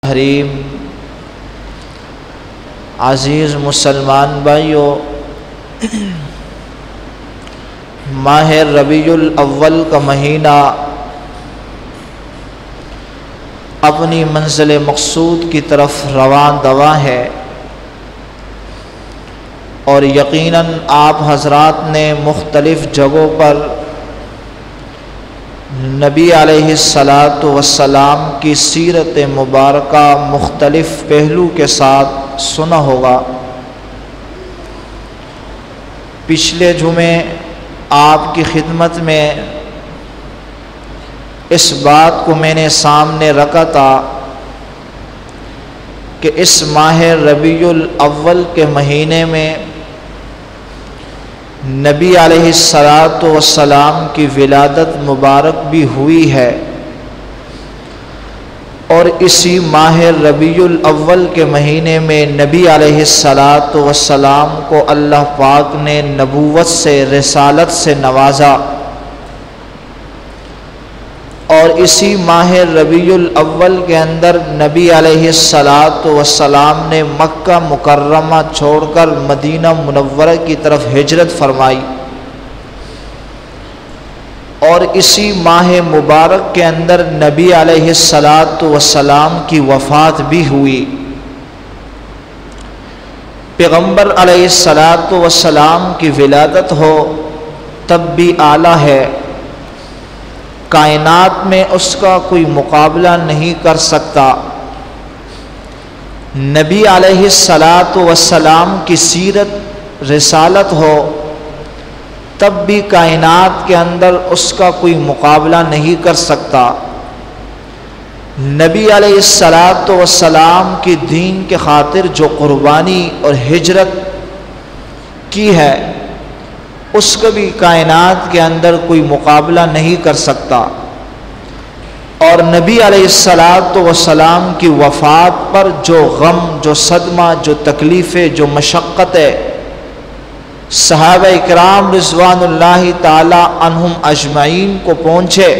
حریم عزیز مسلمان بھائیوں، ماہ ربیع الاول کا مہینہ اپنی منزل مقصود کی طرف رواں دواں ہے، اور یقیناً آپ حضرات نے مختلف جگہوں پر نبی علیہ السلام کی سیرت مبارکہ مختلف پہلو کے ساتھ سنا ہوگا۔ پچھلے جمعے آپ کی خدمت میں اس بات کو میں نے سامنے رکھا تھا کہ اس ماہ ربیع الاول کے مہینے میں نبی علیہ السلام کی ولادت مبارک بھی ہوئی ہے، اور اسی ماہ ربیع الاول کے مہینے میں نبی علیہ السلام کو اللہ پاک نے نبوت سے، رسالت سے نوازا، اور اسی ماہ ربیع الاول کے اندر نبی علیہ السلام نے مکہ مکرمہ چھوڑ کر مدینہ منورہ کی طرف ہجرت فرمائی، اور اسی ماہ مبارک کے اندر نبی علیہ السلام کی وفات بھی ہوئی۔ پیغمبر علیہ السلام کی ولادت ہو تب بھی اعلیٰ ہے، کائنات میں اس کا کوئی مقابلہ نہیں کر سکتا۔ نبی علیہ السلام کی سیرت، رسالت ہو تب بھی کائنات کے اندر اس کا کوئی مقابلہ نہیں کر سکتا۔ نبی علیہ السلام کی دین کے خاطر جو قربانی اور ہجرت کی ہے، اس کا بھی کائنات کے اندر کوئی مقابلہ نہیں کر سکتا، اور نبی علیہ السلام کی وفات پر جو غم، جو صدمہ، جو تکلیفیں، جو مشقتیں صحابہ اکرام رضوان اللہ تعالی عنہم اجمعین کو پہنچے،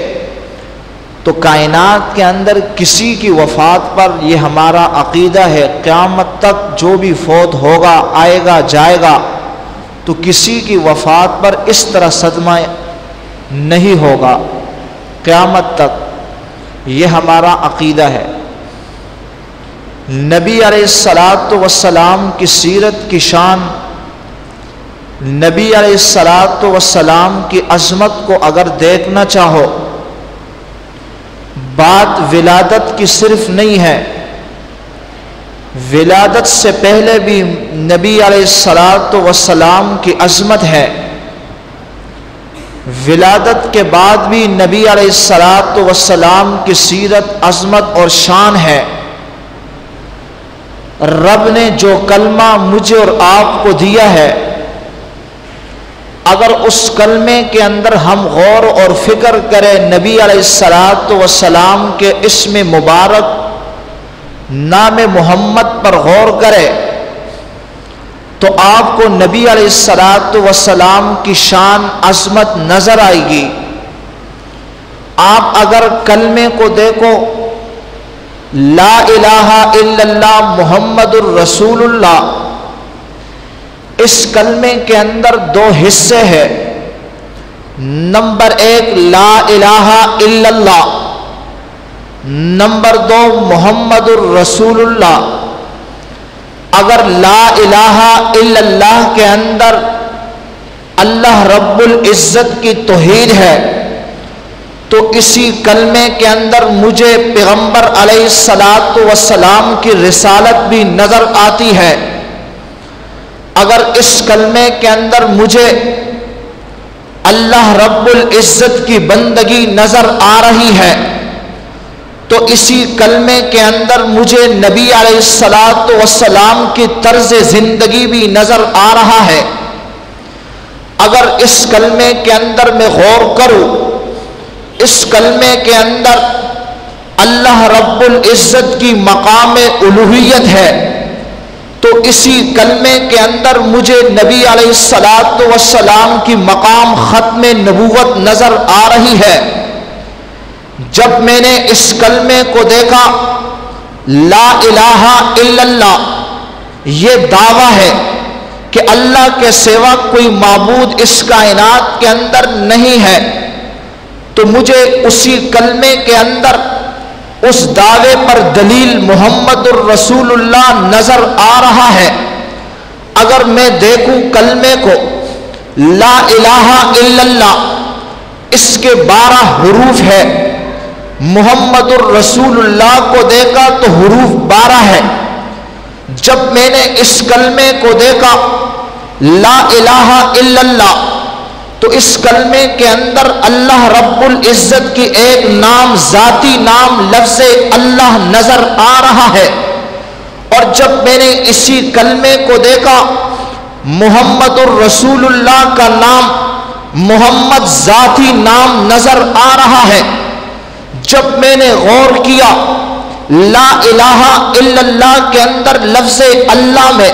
تو کائنات کے اندر کسی کی وفات پر یہ ہمارا عقیدہ ہے، قیامت تک جو بھی فوت ہوگا، آئے گا، جائے گا، تو کسی کی وفات پر اس طرح صدمہ نہیں ہوگا قیامت تک، یہ ہمارا عقیدہ ہے۔ نبی علیہ السلام کی سیرت کی شان، نبی علیہ السلام کی عظمت کو اگر دیکھنا چاہو، بات ولادت کی صرف نہیں ہے، ولادت سے پہلے بھی نبی علیہ السلام کی عظمت ہے، ولادت کے بعد بھی نبی علیہ السلام کی سیرت، عظمت اور شان ہے۔ رب نے جو کلمہ مجھے اور آپ کو دیا ہے، اگر اس کلمے کے اندر ہم غور اور فکر کریں، نبی علیہ السلام کے اسم مبارک نام محمد پر غور کرے، تو آپ کو نبی علیہ السلام کی شان، عظمت نظر آئے گی۔ آپ اگر کلمے کو دیکھو، لا الہ الا اللہ محمد الرسول اللہ، اس کلمے کے اندر دو حصے ہیں۔ نمبر ایک لا الہ الا اللہ، نمبر دو محمد الرسول اللہ۔ اگر لا الہ الا اللہ کے اندر اللہ رب العزت کی توحید ہے، تو اسی کلمے کے اندر مجھے پیغمبر علیہ السلام کی رسالت بھی نظر آتی ہے۔ اگر اس کلمے کے اندر مجھے اللہ رب العزت کی بندگی نظر آ رہی ہے، تو اسی کلمے کے اندر مجھے نبی علیہ السلام کی طرز زندگی بھی نظر آ رہا ہے۔ اگر اس کلمے کے اندر میں غور کروں، اس کلمے کے اندر اللہ رب العزت کی مقام الوہیت ہے، تو اسی کلمے کے اندر مجھے نبی علیہ السلام کی مقام ختم نبوت نظر آ رہی ہے۔ جب میں نے اس کلمے کو دیکھا لا الہ الا اللہ یہ دعویٰ ہے کہ اللہ کے سوا کوئی معبود اس کائنات کے اندر نہیں ہے، تو مجھے اسی کلمے کے اندر اس دعوے پر دلیل محمد الرسول اللہ نظر آ رہا ہے۔ اگر میں دیکھوں کلمے کو لا الہ الا اللہ، اس کے 12 حروف ہے، محمد الرسول اللہ کو دیکھا تو حروف 12 ہے۔ جب میں نے اس کلمے کو دیکھا لا الہ الا اللہ، تو اس کلمے کے اندر اللہ رب العزت کی ایک نام، ذاتی نام لفظ اللہ نظر آ رہا ہے۔ اور جب میں نے اسی کلمے کو دیکھا محمد الرسول اللہ کا نام، محمد ذاتی نام نظر آ رہا ہے۔ جب میں نے غور کیا لا الہ الا اللہ کے اندر لفظ اللہ میں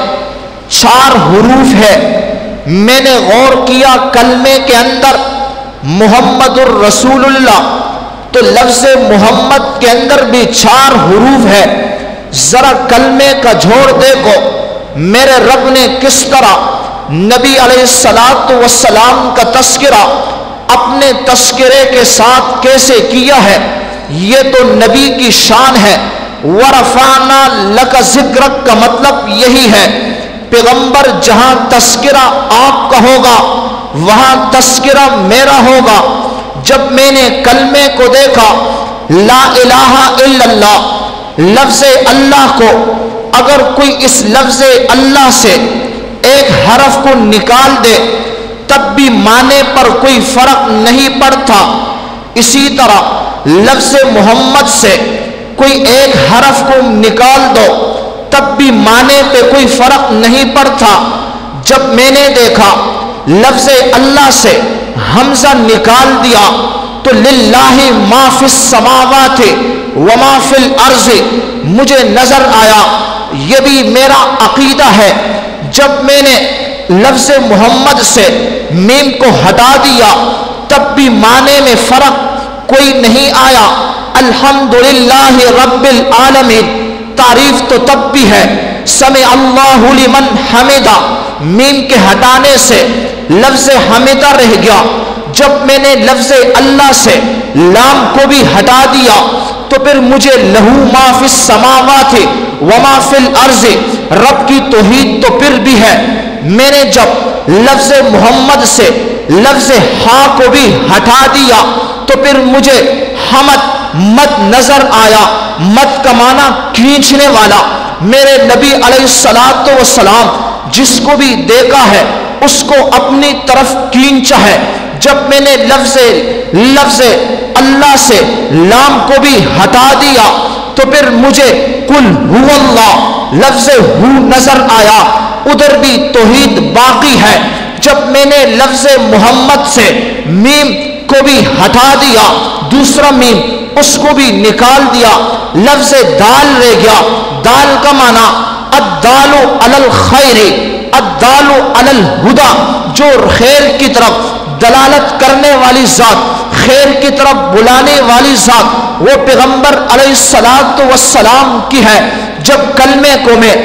4 حروف ہے، میں نے غور کیا کلمے کے اندر محمد الرسول اللہ، تو لفظ محمد کے اندر بھی 4 حروف ہے۔ ذرا کلمے کا جوڑ دیکھو میرے رب نے کس طرح نبی علیہ السلام کا تذکرہ اپنے تذکرے کے ساتھ کیسے کیا ہے۔ یہ تو نبی کی شان ہے۔ ورفعنا لک ذکرک کا مطلب یہی ہے، پیغمبر جہاں تذکرہ آپ کا ہوگا وہاں تذکرہ میرا ہوگا۔ جب میں نے کلمے کو دیکھا لا الہ الا اللہ، لفظ اللہ کو، اگر کوئی اس لفظ اللہ سے ایک حرف کو نکال دے تب بھی معنی پر کوئی فرق نہیں پڑتا، اسی طرح لفظ محمد سے کوئی ایک حرف کو نکال دو تب بھی معنی پہ کوئی فرق نہیں پڑتا۔ جب میں نے دیکھا لفظ اللہ سے حمزہ نکال دیا تو للہ ما فی السماوات وما فی الارض، مجھے نظر آیا یہ بھی میرا عقیدہ ہے۔ جب میں نے لفظ محمد سے میم کو ہٹا دیا تب بھی معنی میں فرق کوئی نہیں آیا۔ الحمدللہ رب العالمین، تعریف تو تب بھی ہے سمع اللہ لمن حمدہ، میم کے ہٹانے سے لفظ حمدہ رہ گیا۔ جب میں نے لفظ اللہ سے لام کو بھی ہٹا دیا تو پھر مجھے لہو ما فی السماوات وما فی الارض، رب کی توحید تو پھر بھی ہے۔ میں نے جب لفظ محمد سے لفظ ہاں کو بھی ہٹا دیا تو پھر مجھے حمد مد نظر آیا۔ مد کا معنی کھینچنے والا۔ میرے نبی علیہ السلام جس کو بھی دیکھا ہے اس کو اپنی طرف کھینچا ہے۔ جب میں نے لفظ اللہ سے لام کو بھی ہٹا دیا تو پھر مجھے قل هو اللہ لفظ ہو نظر آیا، ادھر بھی توحید باقی ہے۔ جب میں نے لفظ محمد سے میم کو بھی ہٹا دیا، دوسرا میم اس کو بھی نکال دیا، لفظ دال رہ گیا۔ دال کا معنی الدال علی الخیر، الدال علی الہدی، جو خیر کی طرف دلالت کرنے والی ذات، خیر کی طرف بلانے والی ذات، وہ پیغمبر علیہ السلام کی ہے۔ جب کلمے کو میں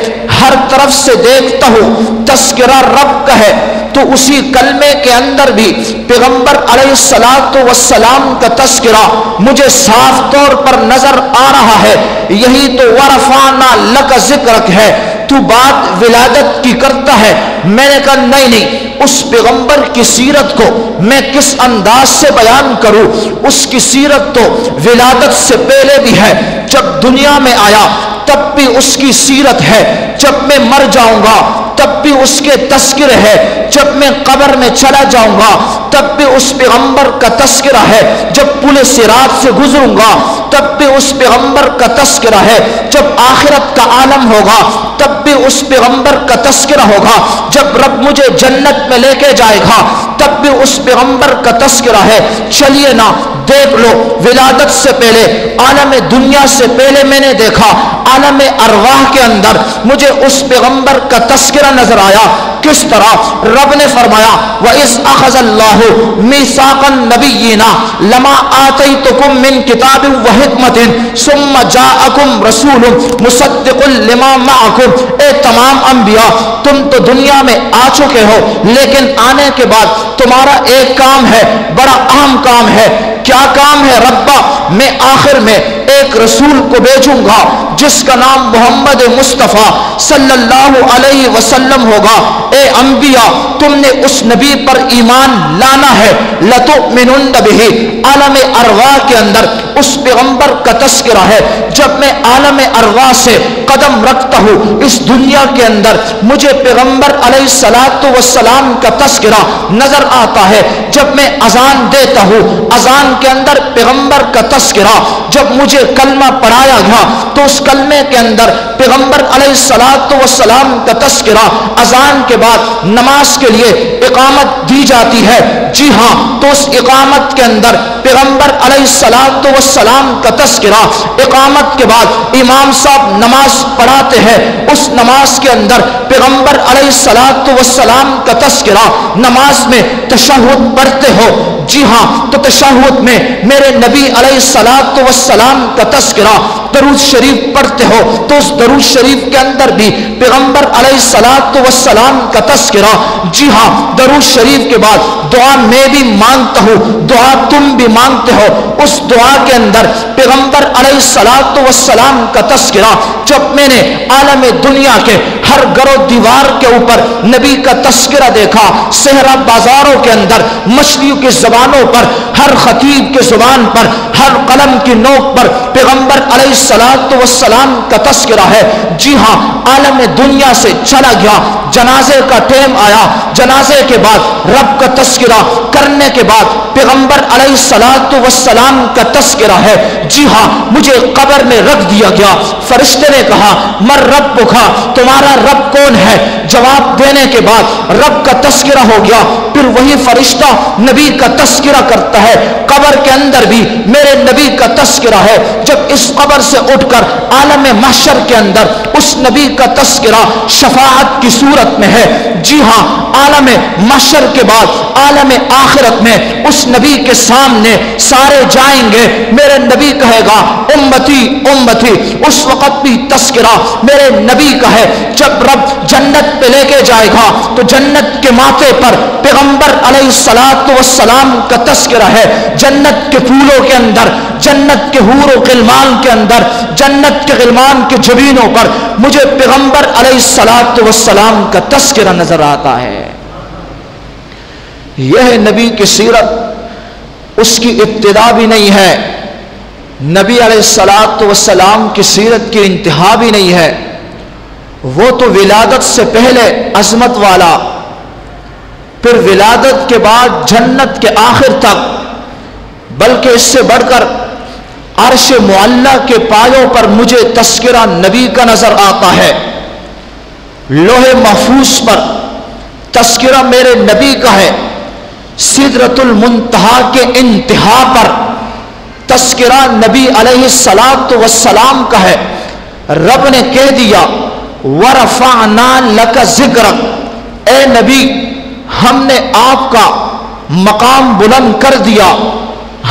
ہر طرف سے دیکھتا ہوں تذکرہ رب کا ہے، تو اسی کلمے کے اندر بھی پیغمبر علیہ السلام کا تذکرہ مجھے صاف طور پر نظر آ رہا ہے۔ یہی تو ورفعنا لک ذکرک ہے۔ تو بات ولادت کی کرتا ہے، میں نے کہا نہیں، اس پیغمبر کی سیرت کو میں کس انداز سے بیان کروں؟ اس کی سیرت تو ولادت سے پہلے بھی ہے، جب دنیا میں آیا تب بھی اس کی سیرت ہے، جب میں مر جاؤں گا تب بھی اس کے تذکرے ہے، جب میں قبر میں چلا جاؤں گا تب بھی اس پیغمبر کا تذکرہ ہے، جب پل صراط سے گزروں گا تب بھی اس پیغمبر کا تذکرہ ہے، جب آخرت کا عالم ہوگا تب بھی اس پیغمبر کا تذکرہ ہوگا، جب رب مجھے جنت میں لے کے جائے گا تب بھی اس پیغمبر کا تذکرہ ہے۔ چلیے نا دیکھ لو، ولادت سے پہلے، عالم دنیا سے پہلے میں نے دیکھا عالم ارواح کے اندر مجھے اس پیغمبر کا تذکرہ نظر آیا۔ کس طرح رب نے فرمایا وَإِذْ أَخَذَ اللَّهُ مِيثَاقَ النَّبِيِّينَ لَمَا آتَيْتُكُم مِّن كِتَابٍ وَحِكْمَةٍ ثُمَّ جَاءَكُمْ رَسُولٌ مُصَدِّقٌ لِّمَا مَعَكُمْ، اے تمام انبیاء تم تو دنیا میں آ چکے ہو، لیکن آنے کے بعد تمہارا ایک کام ہے، بڑا اہم کام ہے۔ کیا کام ہے ربا؟ میں آخر میں ایک رسول کو بھیجوں گا جس کا نام محمد مصطفیٰ صلی اللہ علیہ وسلم ہوگا۔ اے انبیاء تم نے اس نبی پر ایمان لانا ہے۔ لَتُؤْمِنُنَّ بِهِ، عالم ارواح کے اندر اس پیغمبر کا تذکرہ ہے۔ جب میں عالم ارواح سے قدم رکھتا ہوں اس دنیا کے اندر مجھے پیغمبر علیہ السلام کا تذکرہ نظر آتا ہے۔ جب میں اذان دیتا ہوں اذان کے اندر پیغمبر کا تذکرہ، جب مجھے کلمہ پڑھایا گیا تو اس کلمے کے اندر پیغمبر علیہ السلام کا تذکرہ، اذان کے بعد نماز کے لیے اقامت دی جاتی ہے، جی ہاں تو اس اقامت کے اندر پیغمبر علیہ السلام کا تذکرہ، اقامت کے بعد امام صاحب نماز پڑھاتے ہیں، اس نماز کے اندر پیغمبر علیہ السلام کا تذکرہ، نماز میں تشہد پڑھتے ہو، جی ہاں تو تشہد میں میرے نبی علیہ السلام کا تذکرہ، درود شریف پڑھتے ہو تو اس درود شریف کے اندر بھی پیغمبر علیہ السلام کا تذکرہ، جی ہاں درود شریف کے بعد دعا میں بھی مانگتا ہوں، دعا تم بھی مانگتے ہو، اس دعا کے اندر پیغمبر علیہ السلام کا تذکرہ۔ جب میں نے عالم دنیا کے ہر گھر و دیوار کے اوپر نبی کا تذکرہ دیکھا، صحرا بازاروں کے اندر مچھلیوں کی زبانوں پر، ہر خطیب کے زبان پر، ہر قلم کی نوک پر پیغمبر علیہ السلام کا تذکرہ ہے، جی ہاں عالم دنیا سے چلا گیا، جنازے کا ٹائم آیا، جنازے کے بعد رب کا تذکرہ کرنے کے بعد پیغمبر علیہ السلام کا تذکرہ ہے، جی ہاں مجھے قبر میں رکھ دیا گیا، فرشتے نے کہا مر رب کا، تمہارا رب کون ہے؟ جواب دینے کے بعد رب کا تذکرہ ہو گیا، پھر وہی فرشتہ نبی کا تذکرہ کرتا ہے، قبر کے اندر بھی میرے نبی کا تذکرہ ہے۔ جب اس قبر سے اٹھ کر عالم محشر کے اندر اس نبی کا تذکرہ شفاعت کی صورت میں ہے، جی ہاں عالم محشر کے بعد عالم آخرت میں اس نبی کے سامنے سارے جائیں گے، میرے نبی کہے گا امتی امتی، اس وقت بھی تذکرہ میرے نبی کا ہے۔ جب رب جنت پہ لے کے جائے گا تو جنت کے ماتھے پر پیغمبر علیہ السلام کا تذکرہ ہے، جنت کے پھولوں کے اندر، جنت کے حور و غلمان کے اندر، جنت کے غلمان کے جبینوں پر مجھے پیغمبر علیہ السلام کا تذکرہ نظر آتا ہے۔ یہ نبی کی سیرت، اس کی ابتدا بھی نہیں ہے، نبی علیہ السلام کی سیرت کی انتہا بھی نہیں ہے، وہ تو ولادت سے پہلے عظمت والا، پھر ولادت کے بعد جنت کے آخر تک، بلکہ اس سے بڑھ کر عرش معلیٰ کے پایوں پر مجھے تذکرہ نبی کا نظر آتا ہے، لوح محفوظ پر تذکرہ میرے نبی کا ہے، سدرۃ المنتہا کے انتہا پر تذکرہ نبی علیہ السلام کا ہے۔ رب نے کہہ دیا وَرَفَعْنَا لَكَ ذِكْرَكَ، اے نبی ہم نے آپ کا مقام بلند کر دیا،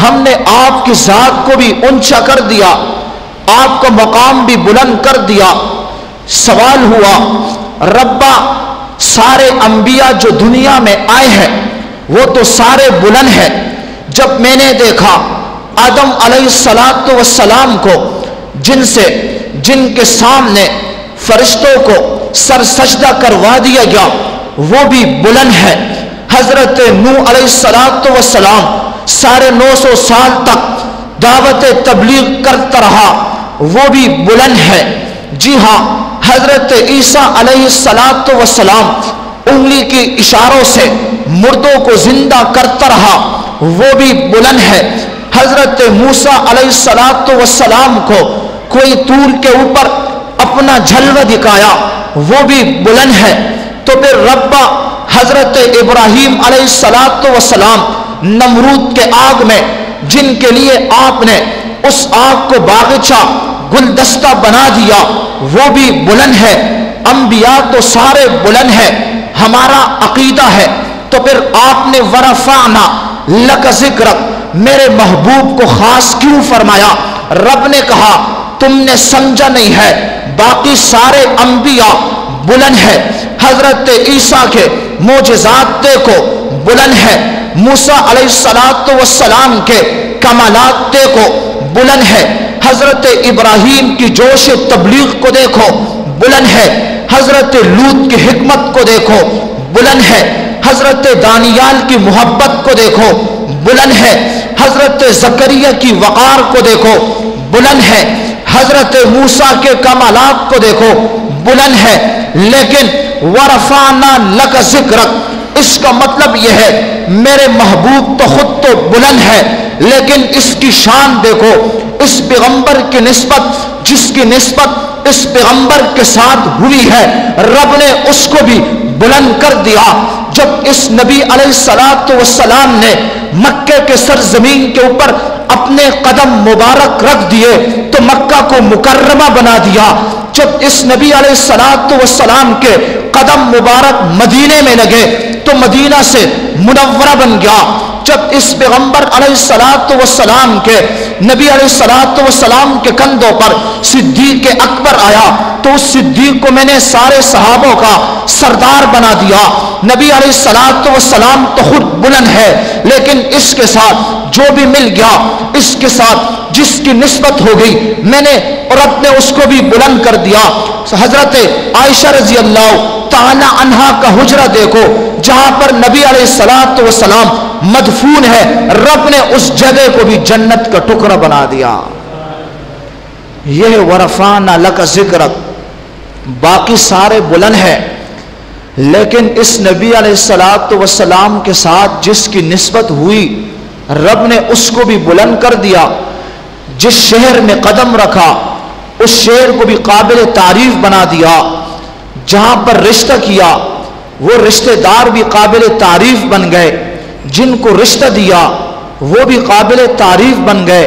ہم نے آپ کی ذات کو بھی اونچا کر دیا، آپ کا مقام بھی بلند کر دیا۔ سوال ہوا ربا سارے انبیاء جو دنیا میں آئے ہیں وہ تو سارے بلند ہیں، جب میں نے دیکھا آدم علیہ السلام کو جن کے سامنے فرشتوں کو سر سجدہ کروا دیا گیا وہ بھی بلند ہے، حضرت نوح علیہ السلام 950 سال تک دعوت تبلیغ کرتا رہا، وہ بھی بلند ہے، جی ہاں حضرت عیسیٰ علیہ السلام انگلی کی اشاروں سے مردوں کو زندہ کرتا رہا، وہ بھی بلند ہے، حضرت موسیٰ علیہ السلام کو کوئی طور کے اوپر اپنا جلوہ دکھایا، وہ بھی بلند ہے۔ تو پھر ربا حضرت ابراہیم علیہ السلام نمرود کے آگ میں جن کے لیے آپ نے اس آگ کو باغچہ گلدستہ بنا دیا وہ بھی بلند ہے۔ انبیاء تو سارے بلند ہیں، ہمارا عقیدہ ہے، تو پھر آپ نے ورفعنا لک ذکرک میرے محبوب کو خاص کیوں فرمایا؟ رب نے کہا تم نے سمجھا نہیں ہے، باقی سارے انبیاء بلند ہے، حضرت عیسیٰ کے معجزات دیکھو بلند ہے، موسیٰ علیہ السلام کے کمالات دیکھو بلند ہے، حضرت ابراہیم کی جوش تبلیغ کو دیکھو بلند ہے، حضرت لوط کی حکمت کو دیکھو بلند ہے، حضرت دانیال کی محبت کو دیکھو بلند ہے، حضرت زکریا کی وقار کو دیکھو بلند ہے، حضرت موسیٰ کے کمالات کو دیکھو بلند ہے، لیکن ورفعنا لک ذکرک اس کا مطلب یہ ہے میرے محبوب تو خود تو بلند ہے، لیکن اس کی شان دیکھو، اس پیغمبر کی نسبت جس کی نسبت اس پیغمبر کے ساتھ ہوئی ہے، رب نے اس کو بھی بلند کر دیا۔ جب اس نبی علیہ السلام نے مکہ کے سرزمین کے اوپر اپنے قدم مبارک رکھ دیے تو مکہ کو مکرمہ بنا دیا۔ جب اس نبی علیہ السلام کے قدم مبارک مدینے میں لگے تو مدینہ سے منورہ بن گیا۔ جب اس پیغمبر علیہ السلام کے نبی علیہ السلام کے کندھوں پر صدیق اکبر آیا تو اس صدیق کو میں نے سارے صحابوں کا سردار بنا دیا۔ نبی علیہ السلام تو خود بلند ہے، لیکن اس کے ساتھ جو بھی مل گیا، اس کے ساتھ جس کی نسبت ہو گئی، میں نے اور رب نے اس کو بھی بلند کر دیا۔ حضرت عائشہ رضی اللہ تعالی عنہا کا حجرہ دیکھو جہاں پر نبی علیہ السلام مدفون ہے، رب نے اس جگہ کو بھی جنت کا ٹکڑا بنا دیا۔ یہ ورفعنا لک ذکرک، باقی سارے بلند ہے، لیکن اس نبی علیہ السلام کے ساتھ جس کی نسبت ہوئی، رب نے اس کو بھی بلند کر دیا۔ جس شہر میں قدم رکھا اس شہر کو بھی قابل تعریف بنا دیا، جہاں پر رشتہ کیا وہ رشتہ دار بھی قابل تعریف بن گئے، جن کو رشتہ دیا وہ بھی قابل تعریف بن گئے،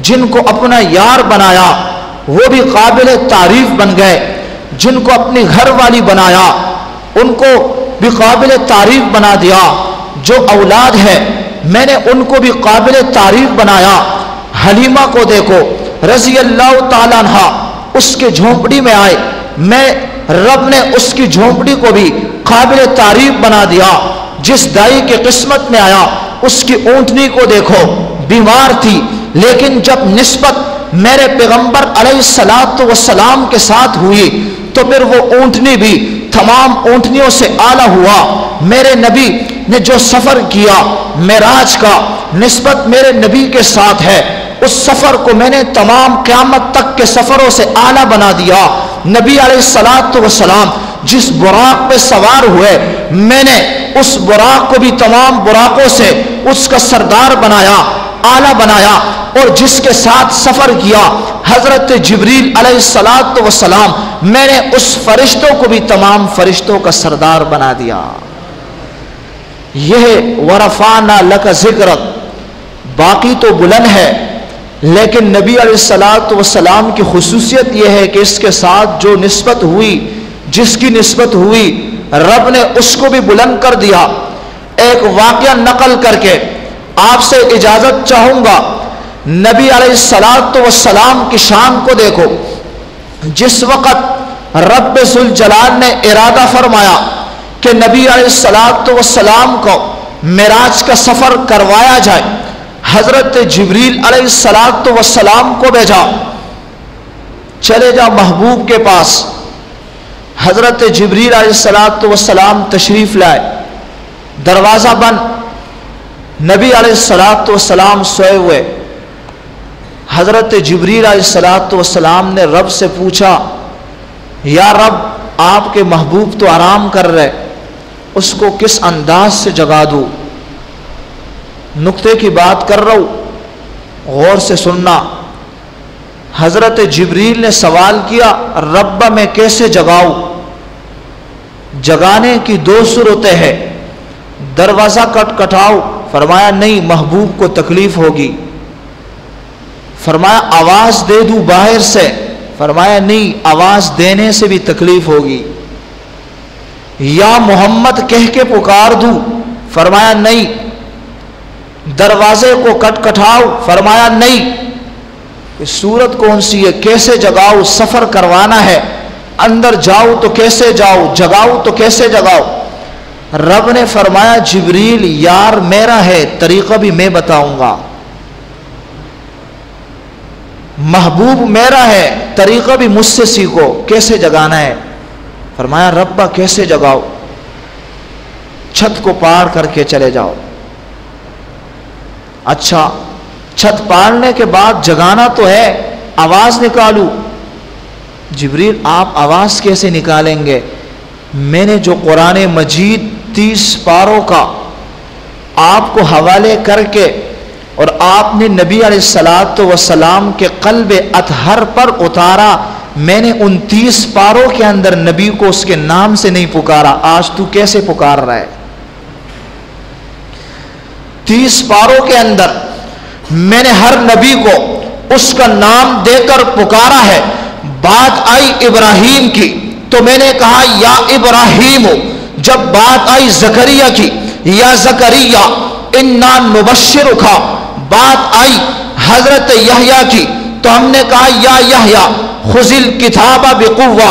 جن کو اپنا یار بنایا وہ بھی قابل تعریف بن گئے، جن کو اپنی گھر والی بنایا ان کو بھی قابل تعریف بنا دیا۔ جو اولاد ہے میں نے ان کو بھی قابل تعریف بنایا۔ حلیمہ کو دیکھو رضی اللہ تعالیٰ عنہ، اس کے جھونپڑی میں آئے، میں رب نے اس کی جھونپڑی کو بھی قابل تعریف بنا دیا۔ جس دائی کے قسمت میں آیا اس کی اونٹنی کو دیکھو، بیمار تھی، لیکن جب نسبت میرے پیغمبر علیہ السلام کے ساتھ ہوئی تو پھر وہ اونٹنی بھی تمام اونٹنیوں سے اعلیٰ ہوا۔ میرے نبی نے جو سفر کیا معراج کا، نسبت میرے نبی کے ساتھ ہے، اس سفر کو میں نے تمام قیامت تک کے سفروں سے اعلیٰ بنا دیا۔ نبی علیہ السلام جس براق پہ سوار ہوئے، میں نے اس براق کو بھی تمام براقوں سے اس کا سردار بنایا، اعلیٰ بنایا، اور جس کے ساتھ سفر کیا حضرت جبریل علیہ السلام، میں نے اس فرشتوں کو بھی تمام فرشتوں کا سردار بنا دیا۔ یہ ورفعنا لک ذکرک، باقی تو بلند ہے، لیکن نبی علیہ السلام کی خصوصیت یہ ہے کہ اس کے ساتھ جو نسبت ہوئی، جس کی نسبت ہوئی، رب نے اس کو بھی بلند کر دیا۔ ایک واقعہ نقل کر کے آپ سے اجازت چاہوں گا۔ نبی علیہ السلام کی شان کو دیکھو، جس وقت رب ذوالجلال نے ارادہ فرمایا کہ نبی علیہ السلام کو معراج کا سفر کروایا جائے، حضرت جبریل علیہ السلام کو بھیجا، چلے جا محبوب کے پاس۔ حضرت جبریل علیہ السلام تشریف لائے، دروازہ بند، نبی علیہ السلام سوئے ہوئے۔ حضرت جبریل علیہ السلام نے رب سے پوچھا، یا رب آپ کے محبوب تو آرام کر رہے، اس کو کس انداز سے جگا دوں؟ نقطے کی بات کر رہا ہوں، غور سے سننا۔ حضرت جبریل نے سوال کیا، رب میں کیسے جگاؤں؟ جگانے کی دو صورتیں ہیں، دروازہ کٹکھٹاؤ، فرمایا نہیں، محبوب کو تکلیف ہوگی۔ فرمایا آواز دے دوں باہر سے، فرمایا نہیں، آواز دینے سے بھی تکلیف ہوگی۔ یا محمد کہہ کے پکار دوں؟ فرمایا نہیں۔ دروازے کو کٹکھٹاؤ؟ فرمایا نہیں۔ صورت کون سی ہے؟ کیسے جگاؤ؟ سفر کروانا ہے، اندر جاؤ تو کیسے جاؤ، جگاؤ تو کیسے جگاؤ؟ رب نے فرمایا جبریل یار میرا ہے، طریقہ بھی میں بتاؤں گا، محبوب میرا ہے، طریقہ بھی مجھ سے سیکھو، کیسے جگانا ہے؟ فرمایا ربا کیسے جگاؤ؟ چھت کو پار کر کے چلے جاؤ۔ اچھا چھت پارنے کے بعد جگانا تو ہے، آواز نکالو۔ جبریل آپ آواز کیسے نکالیں گے؟ میں نے جو قرآن مجید 30 پاروں کا آپ کو حوالے کر کے اور آپ نے نبی علیہ الصلوۃ والسلام کے قلب اطہر پر اتارا، میں نے ان 30 پاروں کے اندر نبی کو اس کے نام سے نہیں پکارا، آج تو کیسے پکار رہا ہے؟ 30 پاروں کے اندر میں نے ہر نبی کو اس کا نام دے کر پکارا ہے۔ بات آئی ابراہیم کی تو میں نے کہا یا ابراہیم، جب بات آئی زکریا کی یا زکریا انا نبشرک، بات آئی حضرت یحییٰ کی تو ہم نے کہا یا یحییٰ خذ الکتاب بقوہ۔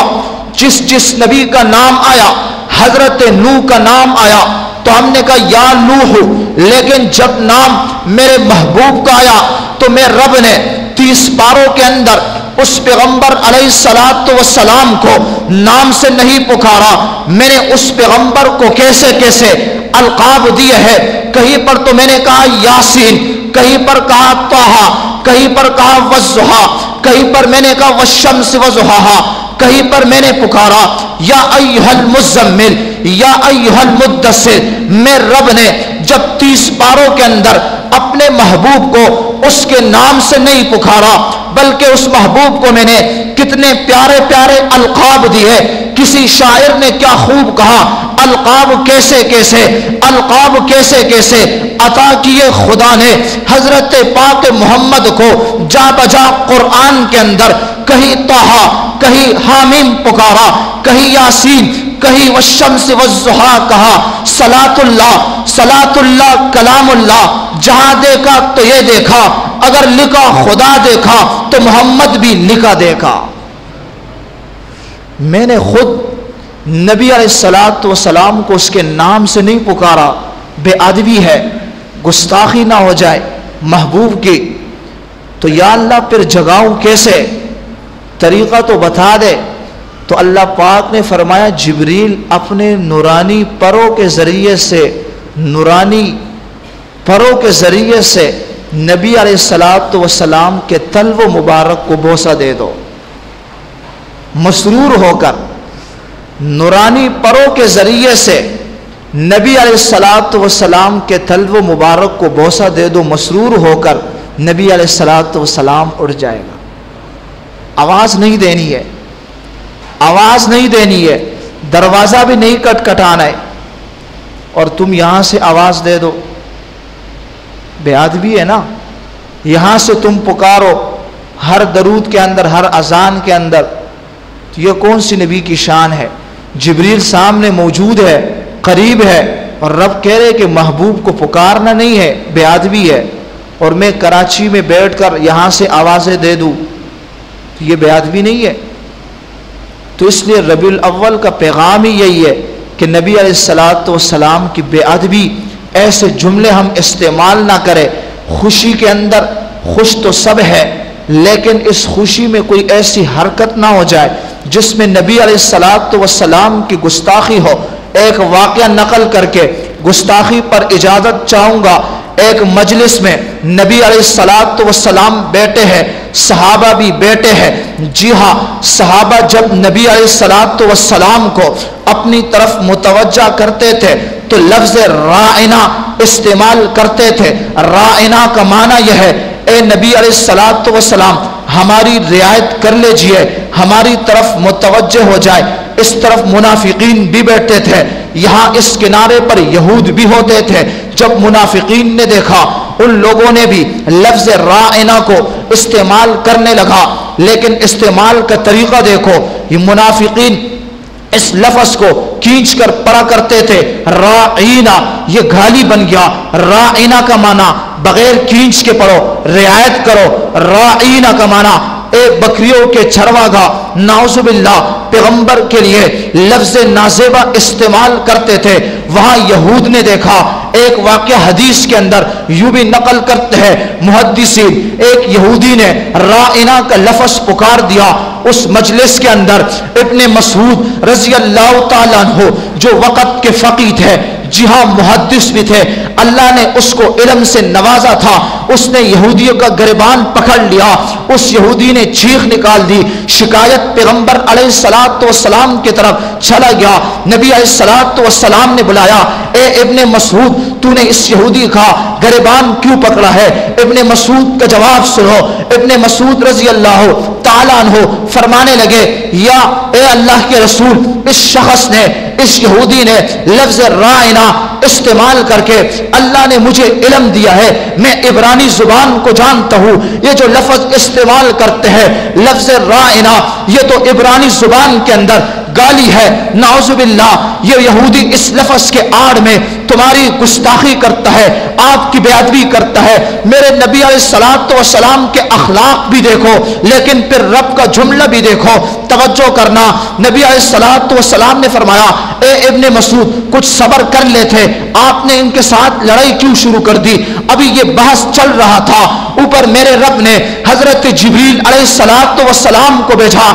جس جس نبی کا نام آیا، حضرت نوح کا نام آیا تو ہم نے کہا یا نوح، لیکن جب نام میرے محبوب کا آیا تو میں رب نے 30 پاروں کے اندر اس پیغمبر علیہ الصلوۃ والسلام کو نام سے نہیں پکارا، میں نے اس پیغمبر کو کیسے کیسے القاب دیے ہیں۔ کہیں پر تو میں نے کہا یاسین، کہیں پر کہا طٰہٰ، کہیں پر کہا والضحیٰ، کہیں پر میں نے کہا والشمس وضحاہا، کہیں پر میں نے پکارا یا ایھا المزمل یا ایھا المدثر۔ میں رب نے جب 30 پاروں کے اندر اپنے محبوب کو اس کے نام سے نہیں پکارا، بلکہ اس محبوب کو میں نے کتنے پیارے پیارے القاب دیے۔ کسی شاعر نے کیا خوب کہا، القاب کیسے کیسے، القاب کیسے کیسے عطا کیے خدا نے حضرت پاک محمد کو جا بجا قرآن کے اندر، کہیں طٰہٰ، کہیں حامیم پکارا، کہیں یاسین، کہیں والشمس والضحیٰ کہا، صلاۃ اللہ کلام اللہ۔ جہاں دیکھا تو یہ دیکھا، اگر لکھا خدا دیکھا تو محمد بھی لکھا دیکھا۔ میں نے خود نبی علیہ الصلوۃ والسلام کو اس کے نام سے نہیں پکارا، بے ادبی ہے، گستاخی نہ ہو جائے محبوب کی، تو یا اللہ پھر جگاؤں کیسے؟ طریقہ تو بتا دے۔ تو اللہ پاک نے فرمایا جبریل اپنے نورانی پروں کے ذریعے سے، نورانی پروں کے ذریعے سے نبی علیہ الصلوۃ والسلام کے تلو مبارک کو بوسہ دے دو، مسرور ہو کر نورانی پروں کے ذریعے سے نبی علیہ الصلوۃ والسلام کے تلو مبارک کو بوسہ دے دو، مسرور ہو کر نبی علیہ الصلوۃ والسلام اڑ جائے گا۔ آواز نہیں دینی ہے، آواز نہیں دینی ہے، دروازہ بھی نہیں کٹکھٹانا ہے، اور تم یہاں سے آواز دے دو، بے ادبی ہے نا۔ یہاں سے تم پکارو ہر درود کے اندر، ہر اذان کے اندر، تو یہ کون سی نبی کی شان ہے؟ جبریل سامنے موجود ہے، قریب ہے، اور رب کہہ رہے کہ محبوب کو پکارنا نہیں ہے، بے ادبی ہے، اور میں کراچی میں بیٹھ کر یہاں سے آوازیں دے دوں تو یہ بے ادبی نہیں ہے۔ تو اس لیے ربیع الاول کا پیغام ہی یہی ہے کہ نبی علیہ الصلوۃ والسلام کی بے ادبی، ایسے جملے ہم استعمال نہ کریں۔ خوشی کے اندر خوش تو سب ہے، لیکن اس خوشی میں کوئی ایسی حرکت نہ ہو جائے جس میں نبی علیہ الصلوۃ والسلام کی گستاخی ہو۔ ایک واقعہ نقل کر کے گستاخی پر اجازت چاہوں گا۔ ایک مجلس میں نبی علیہ الصلوۃ والسلام بیٹھے ہیں، صحابہ بھی بیٹھے ہیں۔ جی ہاں، صحابہ جب نبی علیہ الصلوۃ والسلام کو اپنی طرف متوجہ کرتے تھے تو لفظ رائنا استعمال کرتے تھے۔ رائنا کا معنی یہ ہے، اے نبی علیہ الصلوۃ والسلام ہماری رعایت کر لیجئے، ہماری طرف متوجہ ہو جائے۔ اس طرف منافقین بھی بیٹھتے تھے، یہاں اس کنارے پر یہود بھی ہوتے تھے۔ جب منافقین نے دیکھا، ان لوگوں نے بھی لفظ رائنا کو استعمال کرنے لگا، لیکن استعمال کا طریقہ دیکھو، یہ منافقین اس لفظ کو کھینچ کر پڑھا کرتے تھے راعینا، یہ گالی بن گیا۔ راعینا کا معنی بغیر کھینچ کے پڑھو، رعایت کرو۔ راعینا کا معنی اے بکریوں کے چرواگاہ، نعوذ باللہ پیغمبر کے لیے لفظ نازیبہ استعمال کرتے تھے۔ وہاں یہود نے دیکھا، ایک واقعہ حدیث کے اندر یوں بھی نقل کرتے ہیں محدثین، ایک یہودی نے راعینا کا لفظ پکار دیا اس مجلس کے اندر۔ ابن مسعود رضی اللہ تعالیٰ عنہ جو وقت کے فقیہ تھے، جی ہاں محدث بھی تھے، اللہ نے اس کو علم سے نوازا تھا، اس نے یہودیوں کا گریبان پکڑ لیا، اس یہودی نے چیخ نکال دی، شکایت پیغمبر علیہ الصلوۃ والسلام کی طرف چلا گیا۔ نبی علیہ الصلوۃ والسلام نے بلایا، اے ابن مسعود تو نے اس یہودی کا گریبان کیوں پکڑا ہے؟ ابن مسعود کا جواب سنو۔ ابن مسعود رضی اللہ تعالیٰ عنہ فرمانے لگے، یا اے اللہ کے رسول، اس شخص نے، اس یہودی نے لفظ راعینا استعمال کر کے اللہ نے مجھے علم دیا ہے، میں عبرانی زبان کو جانتا ہوں، یہ جو لفظ استعمال کرتے ہیں لفظ راعینا، یہ تو عبرانی زبان کے اندر گالی ہے، نعوذ باللہ۔ یہ یہودی اس لفظ کے آڑ میں تمہاری گستاخی کرتا ہے، آپ کی بے ادبی کرتا ہے۔ میرے نبی علیہ الصلوۃ والسلام کے اخلاق بھی دیکھو، لیکن پھر رب کا جملہ بھی دیکھو، توجہ کرنا۔ نبی علیہ الصلوۃ والسلام نے فرمایا، اے ابن مسعود کچھ صبر کر لیتے، آپ نے ان کے ساتھ لڑائی کیوں شروع کر دی؟ ابھی یہ بحث چل رہا تھا، اوپر میرے رب نے حضرت جبریل علیہ الصلوۃ والسلام کو بھیجا،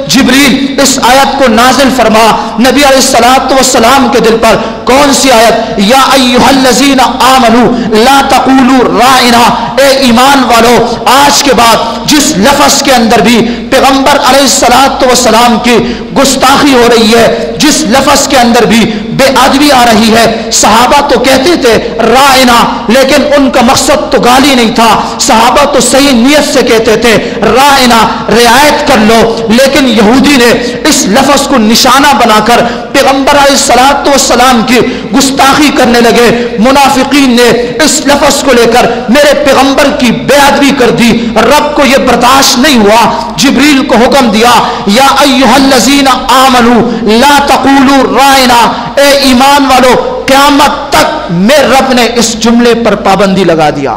جبریل اس آیت کو نازل فرما۔ نبی علیہ الصلوۃ والسلام کے دل پر کون سی آیت؟ یا ایھا الذین آمنوا لا تقولوا راعنا، اے ایمان والو آج کے بعد جس لفظ کے اندر بھی پیغمبر علیہ الصلوۃ والسلام کی گستاخی ہو رہی ہے، جس لفظ کے اندر بھی بے ادبی آ رہی ہے، صحابہ تو کہتے تھے راعنا، لیکن ان کا مقصد تو گالی نہیں تھا، صحابہ تو صحیح نیت سے کہتے تھے راعنا، رعایت کر لو، لیکن یہودی نے اس لفظ کو نشانہ بنا کر پیغمبر علیہ الصلوۃ والسلام کی گستاخی کرنے لگے۔ منافقین نے اس لفظ کو لے کر میرے پیغمبر کی بے ادبی کر دی، رب کو یہ برداشت نہیں ہوا، جبریل کو حکم دیا، یا ایھا الذین آمنوا لا تقولوا راعنا، اے ایمان والو قیامت تک میرے رب نے اس جملے پر پابندی لگا دیا،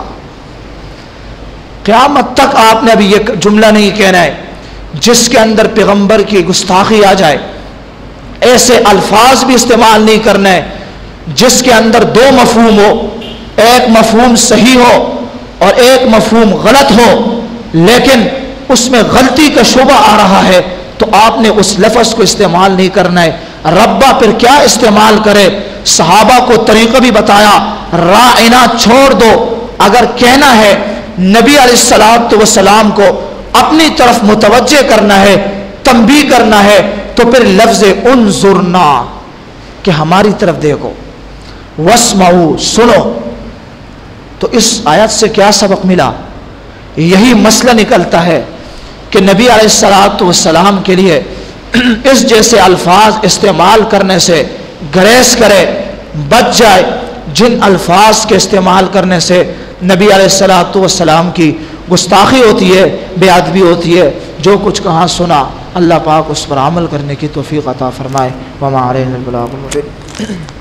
قیامت تک آپ نے ابھی یہ جملہ نہیں کہنا ہے جس کے اندر پیغمبر کی گستاخی آ جائے، ایسے الفاظ بھی استعمال نہیں کرنا ہے جس کے اندر دو مفہوم ہو، ایک مفہوم صحیح ہو اور ایک مفہوم غلط ہو، لیکن اس میں غلطی کا شبہ آ رہا ہے تو آپ نے اس لفظ کو استعمال نہیں کرنا ہے۔ ربا پھر کیا استعمال کرے؟ صحابہ کو طریقہ بھی بتایا، راعنا چھوڑ دو، اگر کہنا ہے نبی علیہ الصلوۃ والسلام کو اپنی طرف متوجہ کرنا ہے، تنبیہ کرنا ہے، تو پھر لفظ انظرنا کہ ہماری طرف دیکھو، واسمعوا سنو۔ تو اس آیت سے کیا سبق ملا؟ یہی مسئلہ نکلتا ہے کہ نبی علیہ الصلوۃ والسلام کے لیے اس جیسے الفاظ استعمال کرنے سے گریز کرے، بچ جائے جن الفاظ کے استعمال کرنے سے نبی علیہ الصلوۃ والسلام کی گستاخی ہوتی ہے، بے ادبی ہوتی ہے۔ جو کچھ کہاں سنا اللہ پاک اس پر عمل کرنے کی توفیق عطا فرمائے۔ وما علینا البلاغ المبین۔